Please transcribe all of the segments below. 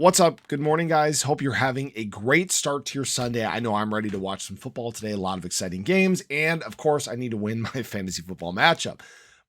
What's up? Good morning, guys. Hope you're having a great start to your Sunday. I know I'm ready to watch some football today, a lot of exciting games, and of course, I need to win my fantasy football matchup.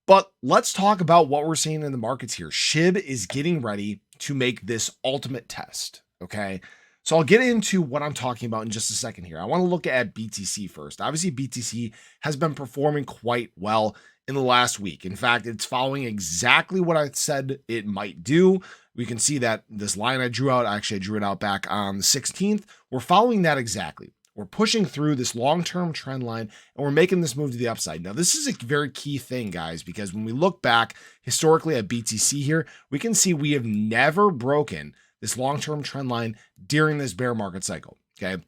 But let's talk about what we're seeing in the markets here. SHIB is getting ready to make this ultimate test, okay? So I'll get into what I'm talking about in just a second here. I want to look at BTC first. Obviously, BTC has been performing quite well in the last week. In fact, it's following exactly what I said it might do. We can see that this line I drew out, actually I drew it out back on the 16th. We're following that exactly. We're pushing through this long-term trend line and we're making this move to the upside. Now, this is a very key thing, guys, because when we look back historically at BTC here, we can see we have never broken this long-term trend line during this bear market cycle, okay?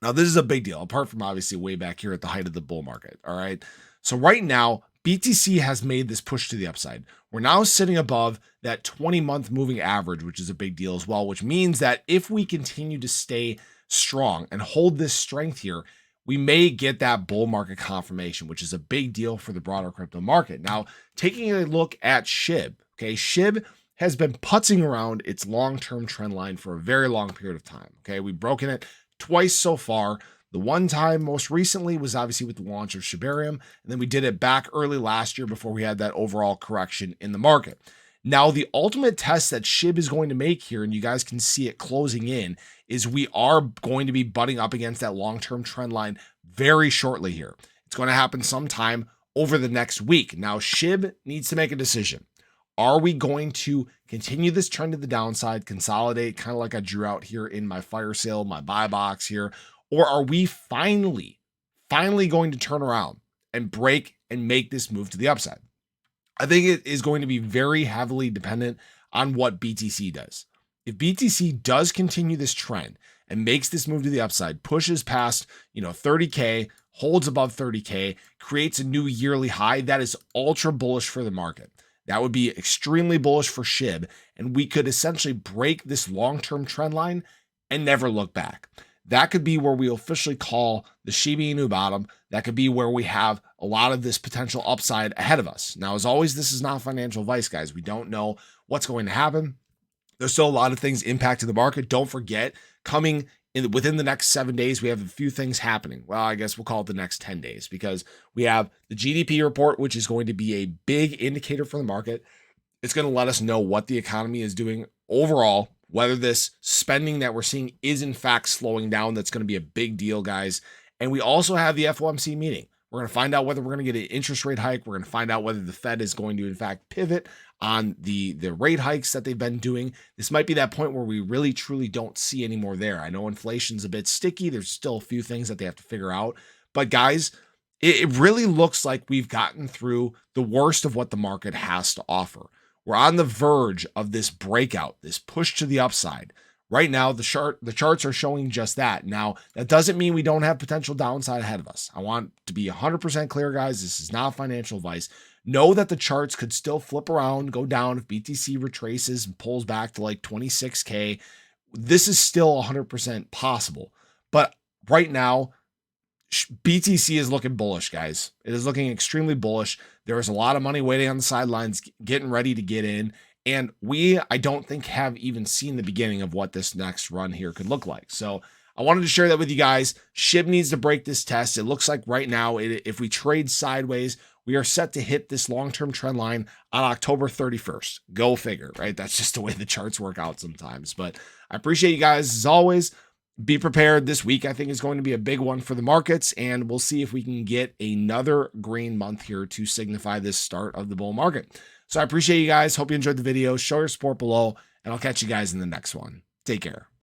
Now, this is a big deal, apart from obviously way back here at the height of the bull market, all right? So right now, BTC has made this push to the upside. We're now sitting above that 20-month moving average, which is a big deal as well, which means that if we continue to stay strong and hold this strength here, we may get that bull market confirmation, which is a big deal for the broader crypto market. Now, taking a look at SHIB, okay, SHIB has been putzing around its long-term trend line for a very long period of time, okay? We've broken it twice so far. The one time most recently was obviously with the launch of Shibarium, and then we did it back early last year before we had that overall correction in the market. Now, the ultimate test that SHIB is going to make here, and you guys can see it closing in, is we are going to be butting up against that long-term trend line very shortly here. It's going to happen sometime over the next week. Now, SHIB needs to make a decision. Are we going to continue this trend to the downside, consolidate, kind of like I drew out here in my fire sale, my buy box here, or are we finally going to turn around and break and make this move to the upside? I think it is going to be very heavily dependent on what BTC does. If BTC does continue this trend and makes this move to the upside, pushes past, 30K, holds above 30K, creates a new yearly high, that is ultra bullish for the market. That would be extremely bullish for SHIB, and we could essentially break this long-term trend line and never look back. That could be where we officially call the Shiba Inu bottom. That could be where we have a lot of this potential upside ahead of us. Now, as always, this is not financial advice, guys. We don't know what's going to happen. There's still a lot of things impacting the market. Don't forget, within the next 7 days, we have a few things happening. Well, I guess we'll call it the next 10 days because we have the GDP report, which is going to be a big indicator for the market. It's going to let us know what the economy is doing overall, whether this spending that we're seeing is in fact slowing down. That's going to be a big deal, guys. And we also have the FOMC meeting. We're going to find out whether we're going to get an interest rate hike. We're going to find out whether the Fed is going to, in fact, pivot on the rate hikes that they've been doing. This might be that point where we really, truly don't see any more there. I know inflation's a bit sticky. There's still a few things that they have to figure out. But guys, it really looks like we've gotten through the worst of what the market has to offer. We're on the verge of this breakout, this push to the upside. Right now, the charts are showing just that. Now, that doesn't mean we don't have potential downside ahead of us. I want to be 100% clear, guys. This is not financial advice. Know that the charts could still flip around, go down if BTC retraces and pulls back to like 26K. This is still 100% possible. But right now, BTC is looking bullish, guys. It is looking extremely bullish. There is a lot of money waiting on the sidelines, getting ready to get in. And I don't think, have even seen the beginning of what this next run here could look like. So I wanted to share that with you guys. SHIB needs to break this test. It looks like right now, if we trade sideways, we are set to hit this long-term trend line on October 31st. Go figure, right? That's just the way the charts work out sometimes. But I appreciate you guys as always. Be prepared. This week, I think, is going to be a big one for the markets, and we'll see if we can get another green month here to signify this start of the bull market. So I appreciate you guys. Hope you enjoyed the video. Show your support below, and I'll catch you guys in the next one. Take care.